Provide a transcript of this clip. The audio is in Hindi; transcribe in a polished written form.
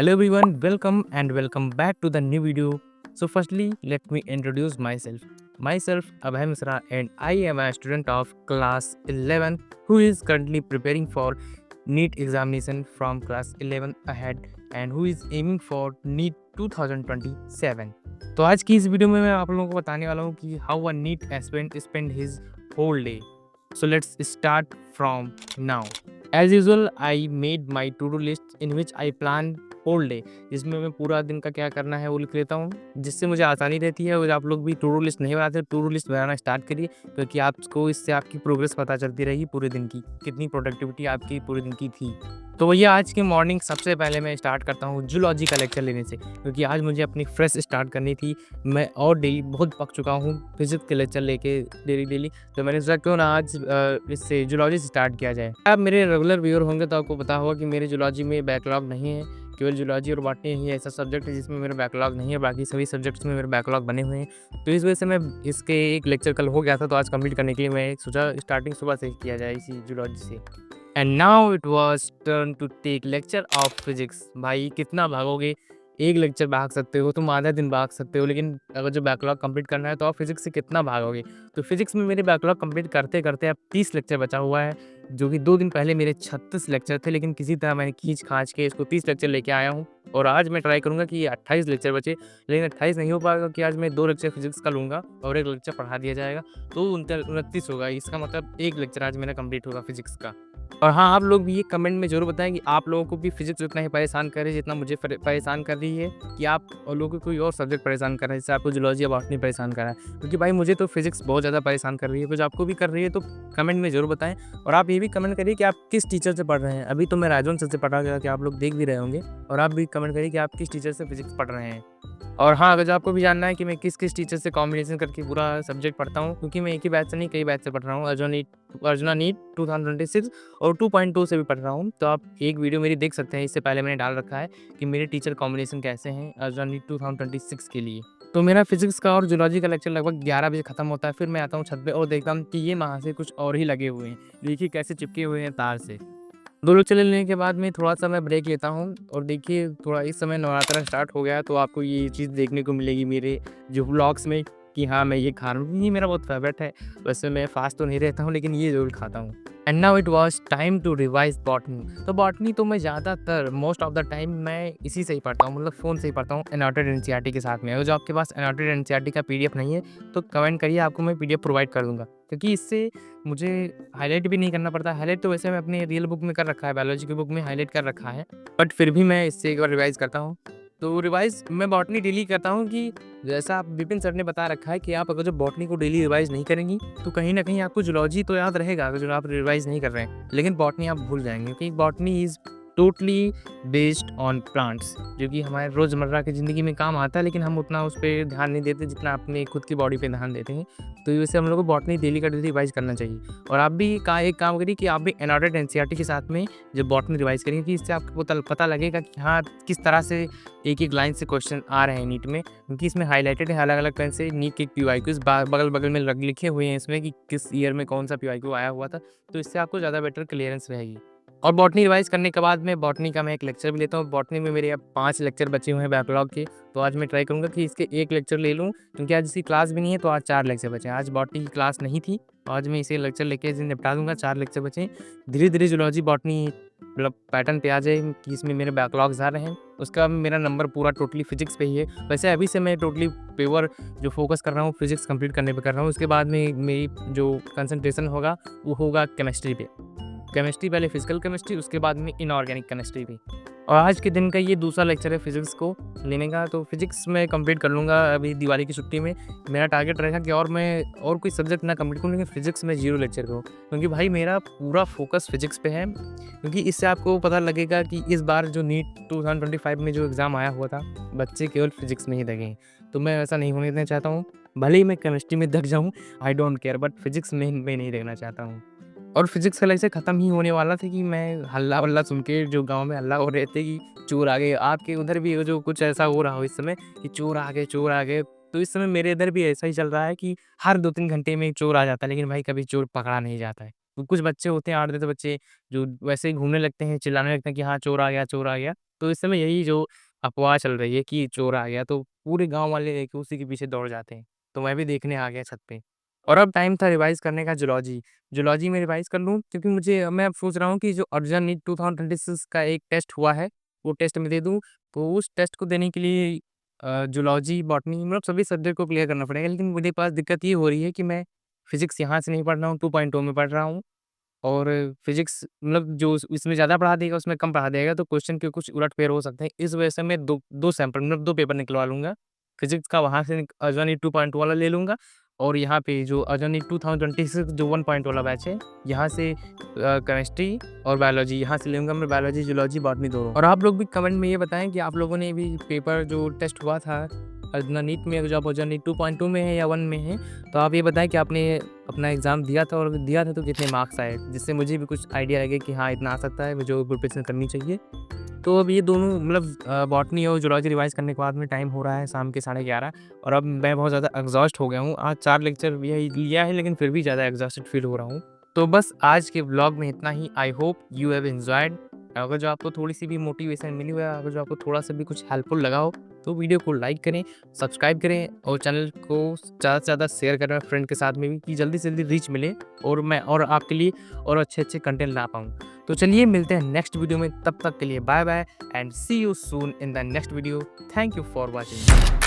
Hello everyone, welcome and welcome back to the new video. So firstly, let me introduce myself. Myself Abhay Misra and I am a student of class 11 who is currently preparing for NEET examination from class 11 ahead and who is aiming for NEET 2027. तो आज की इस वीडियो में मैं आप लोगों को बताने वाला हूँ कि how a NEET aspirant spend his whole day. So let's start from now. As usual, I made my to-do list in which I plan whole day. जिसमें मैं पूरा दिन का क्या करना है वो लिख लेता हूँ, जिससे मुझे आसानी रहती है. और आप लोग भी टू-डू लिस्ट नहीं बनाते, टू-डू लिस्ट बनाना स्टार्ट करिए, क्योंकि आपको इससे आपकी प्रोग्रेस पता चलती रहेगी पूरे दिन की, कितनी प्रोडक्टिविटी आपकी पूरे दिन की थी. तो भैया आज की मॉर्निंग सबसे पहले मैं स्टार्ट करता हूँ जूलॉजी का लेक्चर लेने से, क्योंकि आज मुझे अपनी फ्रेश स्टार्ट करनी थी. मैं और डेली बहुत पक चुका हूँ फिजिक्स के लेक्चर लेके डेली. तो मैंने सोचा क्यों ना आज इससे जूलॉजी से स्टार्ट किया जाए. आप मेरे रेगुलर व्यूअर होंगे तो आपको पता होगा कि मेरे जूलॉजी में बैकलॉग नहीं है. केवल जूलॉजी और बॉटनी ही ऐसा सब्जेक्ट है जिसमें मेरा बैकलॉग नहीं है, बाकी सभी सब्जेक्ट्स में मेरे बैकलॉग बने हुए हैं. तो इस वजह से मैं इसके एक लेक्चर कल हो गया था, तो आज कंप्लीट करने के लिए मैं सोचा स्टार्टिंग सुबह से किया जाए इसी जूलॉजी से. And now it was turn to take lecture of physics. भाई कितना भागोगे, एक लेक्चर भाग सकते हो, तुम आधा दिन भाग सकते हो, लेकिन अगर जो बैकलॉग कंप्लीट करना है तो आप फिजिक्स से कितना भागोगे. तो फिजिक्स में मेरे बैकलॉग कंप्लीट करते करते अब 30 लेक्चर बचा हुआ है, जो कि 2 दिन पहले मेरे 36 लेक्चर थे, लेकिन किसी तरह मैंने खींच खांच के इसको 30 लेक्चर लेके आया हूँ. और आज मैं ट्राई करूँगा कि ये 28 लेक्चर बचे, लेकिन 28 नहीं हो पाएगा कि आज मैं 2 लेक्चर फिजिक्स का लूँगा और 1 लेक्चर पढ़ा दिया जाएगा, तो 29 होगा. इसका मतलब 1 लेक्चर आज मेरा कंप्लीट होगा फिजिक्स का. और हाँ, आप लोग भी ये कमेंट में ज़रूर बताएँ कि आप लोगों को भी फिजिक्स उतना ही परेशान कर रही है जितना मुझे परेशान कर रही है, कि आप और लोगों को कोई और सब्जेक्ट परेशान कर रहा है, जैसे आपको जूलॉजी या बॉटनी परेशान कर रहा है. क्योंकि भाई मुझे तो फिजिक्स बहुत ज़्यादा परेशान कर रही है, कुछ आपको भी कर रही है तो कमेंट में ज़रूर बताएँ. और आप ये भी कमेंट करिए कि आप किस टीचर से पढ़ रहे हैं. अभी तो मैं राजवन सर से पढ़ा गया कि आप लोग देख भी रहे होंगे, और आप भी कमेंट करिए कि आप किस टीचर से फिजिक्स पढ़ रहे हैं. और हाँ, अगर जो आपको भी जानना है कि मैं किस टीचर से कॉम्बिनेशन करके पूरा सब्जेक्ट पढ़ता हूँ, क्योंकि मैं एक ही बैच से नहीं कई बैच से पढ़ रहा हूँ. अर्जुना नीट 2026 और 2.2 से भी पढ़ रहा हूँ, तो आप एक वीडियो मेरी देख सकते हैं. इससे पहले मैंने डाल रखा है कि मेरे टीचर कॉम्बिनेशन कैसे हैं अर्जुना नीट 2026 के लिए. तो मेरा फिजिक्स का और जूलॉजी का लेक्चर लगभग 11 बजे खत्म होता है. फिर मैं आता हूँ छत पे और देखता हूँ कि ये वहाँ से कुछ और ही लगे हुए हैं, देखिए कैसे चिपके हुए हैं तार से. 2 लेक्चर लेने के बाद में थोड़ा-सा मैं ब्रेक लेता हूँ, और देखिए थोड़ा इस समय नवरात्रा स्टार्ट हो गया है, तो आपको ये चीज़ देखने को मिलेगी मेरे जो व्लॉग्स में, कि हाँ, मैं ये खा रहा हूँ. ये मेरा बहुत फ़ेवरेट है. वैसे मैं फ़ास्ट तो नहीं रहता हूँ, लेकिन ये ज़रूर खाता हूँ. And now it was time to revise botany. तो बॉटनी तो मैं ज़्यादातर मोस्ट ऑफ द टाइम मैं इसी से ही पढ़ता हूँ, मतलब फ़ोन से ही पढ़ता हूँ एनॉटेड एनसीईआरटी के साथ में. अगर जो आपके पास एनॉटेड एनसीईआरटी का पीडीएफ नहीं है तो कमेंट करिए, आपको मैं पीडीएफ प्रोवाइड कर दूँगा, क्योंकि इससे मुझे हाइलाइट भी नहीं करना पड़ता. हाइलाइट तो वैसे मैं अपने रियल बुक में कर रखा है, बायोलॉजी की बुक में हाइलाइट कर रखा है, बट फिर भी मैं इससे एक बार रिवाइज़ करता हूँ. तो रिवाइज़ मैं बॉटनी डेली करता हूँ, कि जैसा आप विपिन सर ने बता रखा है कि आप अगर जो बॉटनी को डेली रिवाइज़ नहीं करेंगी तो कहीं न कहीं आपको जूलॉजी तो याद रहेगा, अगर जो आप रिवाइज़ नहीं कर रहे हैं, लेकिन बॉटनी आप भूल जाएँगे, क्योंकि botany is totally based on plants, जो कि हमारे रोज़मर्रा की ज़िंदगी में काम आता है, लेकिन हम उतना उस पे ध्यान नहीं देते जितना अपने खुद की बॉडी पे ध्यान देते हैं. तो वैसे हम लोग को बॉटनी डेली का डेली रिवाइज़ करना चाहिए. और आप भी एक काम करिए कि आप भी एनॉटेड एनसीईआरटी के साथ में जब बॉटनी रिवाइज़ करिए, कि इससे आपको पता लगेगा कि हाँ, किस तरह से एक-एक लाइन से क्वेश्चन आ रहे हैं नीट में, क्योंकि इसमें हाइलाइटेड है अलग-अलग पेन से नीट के पीवाईक्यूज़ बगल-बगल में लिखे हुए हैं इसमें, कि किस ईयर में कौन-सा पीवाईक्यू आया हुआ था. तो इससे आपको ज़्यादा बेटर क्लियरेंस रहेगी. और बॉटनी रिवाइज़ करने के बाद में बॉटनी का मैं एक लेक्चर भी लेता हूँ. बॉटनी में मेरे अब 5 लेक्चर बचे हुए हैं बैकलॉग के, तो आज मैं ट्राई करूँगा कि इसके 1 लेक्चर ले लूँ, क्योंकि आज इसकी क्लास भी नहीं है, तो आज 4 लेक्चर बचे हैं. आज बॉटनी की क्लास नहीं थी, तो आज मैं इसे लेक्चर लेके इसे निपटा दूँगा, 4 लेक्चर बचे हैं. धीरे-धीरे जूलॉजी बॉटनी मतलब पैटर्न पे आ जाए कि इसमें मेरे बैकलॉग्स आ रहे हैं, उसका मेरा नंबर पूरा टोटली फिजिक्स पे ही है. वैसे अभी से मैं टोटली पेपर जो फोकस कर रहा हूँ फिजिक्स कंप्लीट करने पे कर रहा हूँ. उसके बाद में मेरी जो कंसंट्रेशन होगा वो होगा केमिस्ट्री पे. केमिस्ट्री पहले फिजिकल केमिस्ट्री, उसके बाद में इनऑर्गेनिक केमिस्ट्री भी. और आज के दिन का ये दूसरा लेक्चर है फिजिक्स को लेने का, तो फिजिक्स मैं कंप्लीट कर लूँगा अभी दिवाली की छुट्टी में. मेरा टारगेट रहेगा कि और मैं और कोई सब्जेक्ट ना कंप्लीट करूँ, लेकिन फिजिक्स में 0 लेक्चर करूँ, क्योंकि भाई मेरा पूरा फोकस फिजिक्स पे है. क्योंकि इससे आपको पता लगेगा कि इस बार जो नीट 2025 में जो एग्ज़ाम आया हुआ था, बच्चे केवल फिजिक्स में ही दगे हैं. तो मैं ऐसा नहीं होने देना चाहता हूँ. भले ही मैं केमिस्ट्री में दग जाऊँ, I don't care, but physics में मैं नहीं देखना चाहता हूँ. और फिजिक्स का लेक्चर ख़त्म ही होने वाला था कि मैं हल्ला-वल्ला सुन के, जो गाँव में हल्ला हो रहे थे कि चोर आ गए, आपके उधर भी जो कुछ ऐसा हो रहा हो इस समय कि चोर आ गए, चोर आ गए. तो इस समय मेरे इधर भी ऐसा ही चल रहा है कि हर 2-3 घंटे में एक चोर आ जाता है, लेकिन भाई कभी चोर पकड़ा नहीं जाता है. तो कुछ बच्चे होते हैं 8-10 बच्चे जो वैसे ही घूमने लगते हैं, चिल्लाने लगते हैं कि हाँ, चोर आ गया, चोर आ गया. तो इस समय यही जो अफ़वाह चल रही है कि चोर आ गया, तो पूरे गाँव वाले लेके उसी के पीछे दौड़ जाते हैं। तो मैं भी देखने आ गया छत पे और अब टाइम था रिवाइज़ करने का जूलॉजी। जूलॉजी में रिवाइज़ कर लूँ क्योंकि मुझे मैं अब सोच रहा हूँ कि जो अर्जन नीट 2026 का एक टेस्ट हुआ है, वो टेस्ट मैं दे दूँ। तो उस टेस्ट को देने के लिए जूलॉजी, बॉटनी मतलब सभी सब्जेक्ट को क्लियर करना पड़ेगा। लेकिन मेरे पास दिक्कत ये हो रही है कि मैं फिज़िक्स यहाँ से नहीं पढ़ रहा हूँ, 2.0 में पढ़ रहा हूँ और फिज़िक्स मतलब जो इसमें ज़्यादा पढ़ा देगा, उसमें कम पढ़ा देगा, तो क्वेश्चन के कुछ उलट-फेर हो सकते हैं। इस वजह से मैं 2 सैंपल मतलब 2 पेपर निकलवा लूँगा। फिज़िक्स का वहाँ से अर्जन 2.0 वाला ले लूँगा और यहाँ पे जो अर्जन 2026 जो 1 पॉइंट वाला बैच है, यहाँ से केमिस्ट्री और बायोलॉजी यहाँ से लूँगा मैं बायोलॉजी, ज़ूलॉजी, बॉटनी दोनों। और आप लोग भी कमेंट में ये बताएँ कि आप लोगों ने भी पेपर जो टेस्ट हुआ था अर्जन नीट में, जो आप अर्जन नीट 2.2 में है या 1 में है, तो आप ये बताएँ कि आपने अपना एग्ज़ाम दिया था और अगर दिया था तो कितने मार्क्स आए? जिससे मुझे भी कुछ आइडिया लगे कि हाँ, इतना आ सकता है, मुझे प्रिपरेशन करनी चाहिए। तो अब ये दोनों मतलब बॉटनी और ज़ूलॉजी रिवाइज़ करने के बाद में टाइम हो रहा है शाम के 11:30 और अब मैं बहुत ज़्यादा एग्ज़ॉस्ट हो गया हूँ। आज 4 लेक्चर यही लिया है लेकिन फिर भी ज़्यादा एग्ज़ॉस्टेड फ़ील हो रहा हूँ। तो बस आज के व्लॉग में इतना ही। I hope you have enjoyed. अगर जो आपको थोड़ी-सी भी मोटिवेशन मिली हो या अगर जो आपको थोड़ा-सा भी कुछ हेल्पफुल लगा हो, तो वीडियो को लाइक करें, सब्सक्राइब करें और चैनल को ज़्यादा से ज़्यादा शेयर करें फ्रेंड के साथ में भी कि जल्दी से जल्दी रीच मिले और मैं और आपके लिए और अच्छे-अच्छे कंटेंट ला पाऊँ। तो चलिए मिलते हैं नेक्स्ट वीडियो में, तब तक के लिए bye bye and see you soon in the next video. Thank you for watching.